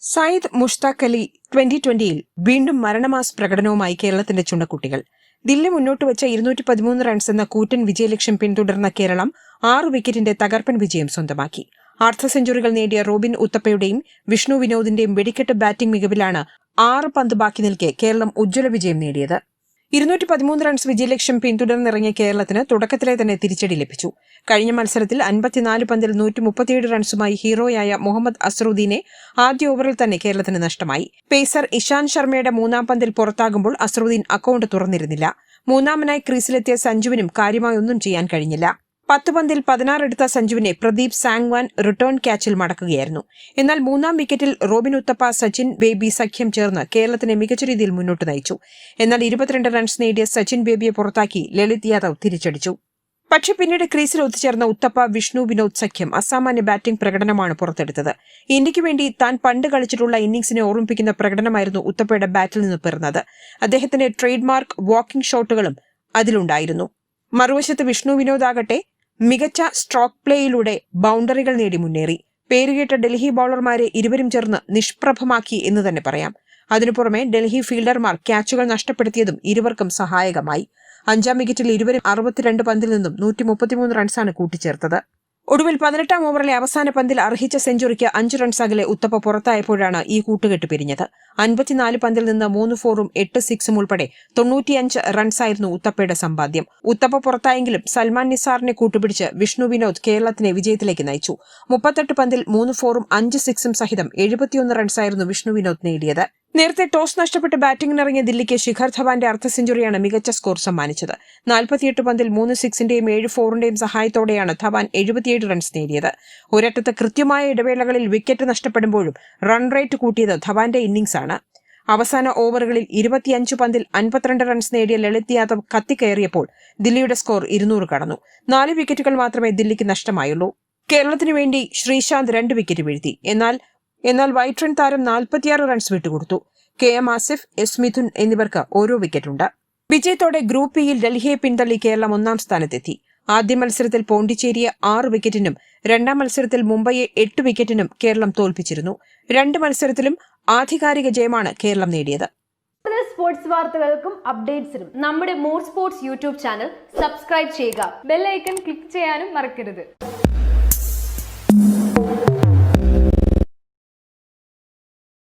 സയ്യിദ് മുഷ്താഖ് അലി 2020-ൽ വീണ്ടും മരണമാസ് പ്രകടനവുമായി കേരളത്തിന്റെ ചുണ്ടക്കുട്ടികൾ. ദില്ലി മുന്നോട്ട് വെച്ച 213 റൺസ് എന്ന കൂറ്റൻ വിജയലക്ഷ്യം പിന്തുടർന്ന കേരളം 6 വിക്കറ്റിന്റെ തകർപ്പൻ വിജയം സ്വന്തമാക്കി. അർദ്ധ സെഞ്ചുറികൾ നേടിയ റോബിൻ ഉത്തപ്പയുടെയും വിഷ്ണു വിനോദിന്റെയും വെടിക്കെട്ട് ബാറ്റിംഗ് മികവിലാണ് 6 പന്ത് ബാക്കി നിൽക്കെ കേരളം ഉജ്ജ്വല വിജയം നേടിയത്. 213 റൺസ് വിജയലക്ഷ്യം പിന്തുടർന്നിറങ്ങിയ കേരളത്തിന് തുടക്കത്തിലെ തന്നെ തിരിച്ചടി ലഭിച്ചു. കഴിഞ്ഞ മത്സരത്തിൽ 54 പന്തിൽ 137 റൺസുമായി ഹീറോയായ മുഹമ്മദ് അസ്റുദ്ദീനെ ആദ്യ ഓവറിൽ തന്നെ കേരളത്തിന് നഷ്ടമായി. പേസർ ഇഷാന്ത് ശർമ്മയുടെ 3-ാം പന്തിൽ പുറത്താകുമ്പോൾ അസ്റുദ്ദീൻ അക്കൌണ്ട് തുറന്നിരുന്നില്ല. മൂന്നാമനായി ക്രീസിലെത്തിയ സഞ്ജുവിനും കാര്യമായി ഒന്നും ചെയ്യാൻ കഴിഞ്ഞില്ല. 10 പന്തിൽ 16 എടുത്ത സഞ്ജുവിനെ പ്രദീപ് സാങ്വാൻ റിട്ടേൺ ക്യാച്ചിൽ മടക്കുകയായിരുന്നു. എന്നാൽ 3-ാം വിക്കറ്റിൽ റോബിൻ ഉത്തപ്പ, സച്ചിൻ ബേബി സഖ്യം ചേർന്ന് കേരളത്തിനെ മികച്ച രീതിയിൽ മുന്നോട്ട് നയിച്ചു. എന്നാൽ 22 റൺസ് നേടിയ സച്ചിൻ ബേബിയെ പുറത്താക്കി ലളിത് യാദവ് തിരിച്ചടിച്ചു. പക്ഷേ പിന്നീട് ക്രീസിൽ ഒത്തുചേർന്ന ഉത്തപ്പ, വിഷ്ണു വിനോദ് സഖ്യം അസാമാന്യ ബാറ്റിംഗ് പ്രകടനമാണ് പുറത്തെടുത്തത്. ഇന്ത്യയ്ക്ക് വേണ്ടി താൻ പണ്ട് കളിച്ചിട്ടുള്ള ഇന്നിംഗ്സിനെ ഓർമ്മിപ്പിക്കുന്ന പ്രകടനമായിരുന്നു ഉത്തപ്പയുടെ ബാറ്റിൽ നിന്ന് പിറന്നത്. അദ്ദേഹത്തിന്റെ ട്രേഡ് മാർക്ക് വാക്കിംഗ് ഷോട്ടുകളും അതിലുണ്ടായിരുന്നു. മറുവശത്ത് വിഷ്ണു വിനോദ് ആകട്ടെ മികച്ച സ്ട്രോക്ക് പ്ലേയിലൂടെ ബൌണ്ടറികൾ നേടി മുന്നേറി. പേരുകേട്ട ഡൽഹി ബൌളർമാരെ ഇരുവരും ചേർന്ന് നിഷ്പ്രഭമാക്കി എന്ന് തന്നെ പറയാം. അതിനു പുറമെ ഡൽഹി ഫീൽഡർമാർ ക്യാച്ചുകൾ നഷ്ടപ്പെടുത്തിയതും ഇരുവർക്കും സഹായകമായി. 5-ാം വിക്കറ്റിൽ ഇരുവരും 62 പന്തിൽ നിന്നും 133 റൺസാണ് കൂട്ടിച്ചേർത്തത്. ഒടുവിൽ 18-ാം ഓവറിലെ അവസാന പന്തിൽ അർഹിച്ച സെഞ്ചുറിക്ക് 5 റൺസ് അകലെ ഉത്തപ്പ പുറത്തായപ്പോഴാണ് ഈ കൂട്ടുകെട്ട് പിരിഞ്ഞത്. 54 പന്തിൽ നിന്ന് 3 4-ഉം 8 6-ഉം ഉൾപ്പെടെ 95 റൺസായിരുന്നു ഉത്തപ്പയുടെ സമ്പാദ്യം. ഉത്തപ്പ പുറത്തായെങ്കിലും സൽമാൻ നിസാറിനെ കൂട്ടുപിടിച്ച് വിഷ്ണു വിനോദ് കേരളത്തിനെ വിജയത്തിലേക്ക് നയിച്ചു. 38 പന്തിൽ 3 4-ഉം 5 6-ഉം സഹിതം 71 റൺസായിരുന്നു വിഷ്ണു വിനോദ് നേടിയത്. നേരത്തെ ടോസ് നഷ്ടപ്പെട്ട് ബാറ്റിംഗിനിറങ്ങിയ ദില്ലിക്ക് ശിഖർ ധവാന്റെ അർദ്ധ സെഞ്ചുറിയാണ് മികച്ച സ്കോർ സമ്മാനിച്ചത്. 48 പന്തിൽ 3 6-ന്റെയും 7 4-ന്റെയും സഹായത്തോടെയാണ് ധവാൻ 77 റൺസ് നേടിയത്. ഒരറ്റത്ത് കൃത്യമായ ഇടവേളകളിൽ വിക്കറ്റ് നഷ്ടപ്പെടുമ്പോഴും റൺ റേറ്റ് കൂട്ടിയത് ധവാന്റെ ഇന്നിംഗ്സാണ്. അവസാന ഓവറുകളിൽ 25 പന്തിൽ 52 റൺസ് നേടിയ ലളിത് യാദവ് കത്തിക്കയറിയപ്പോൾ ദില്ലിയുടെ സ്കോർ 200 കടന്നു. 4 വിക്കറ്റുകൾ മാത്രമേ ദില്ലിക്ക് നഷ്ടമായുള്ളൂ. കേരളത്തിനു വേണ്ടി ശ്രീശാന്ത് 2 വിക്കറ്റ് വീഴ്ത്തി. എന്നാൽ വൈറ്റ് റൺ താരം 46 റൺസ് വിട്ടുകൊടുത്തു. KM ആസിഫ്, S മിഥുൻ എന്നിവർക്ക് ഓരോ വിക്കറ്റുണ്ട്. വിജയത്തോടെ ഗ്രൂപ്പ് ഇയിൽ ഡൽഹിയെ പിന്തള്ളി കേരളം 1-ാം സ്ഥാനത്തെത്തി. ആദ്യ മത്സരത്തിൽ പോണ്ടിച്ചേരിയെ 6 വിക്കറ്റിനും 2-ാം മത്സരത്തിൽ മുംബൈയെ 8 വിക്കറ്റിനും കേരളം തോൽപ്പിച്ചിരുന്നു. 2 മത്സരത്തിലും ആധികാരിക ജയമാണ് കേരളം നേടിയത്. സ്പോർട്സ് വാർത്തകൾക്കും അപ്ഡേറ്റ്സിനും നമ്മുടെ more sports YouTube channel subscribe ചെയ്യുക. ബെൽ ഐക്കൺ ക്ലിക്ക് ചെയ്യാനും മറക്കരുത്.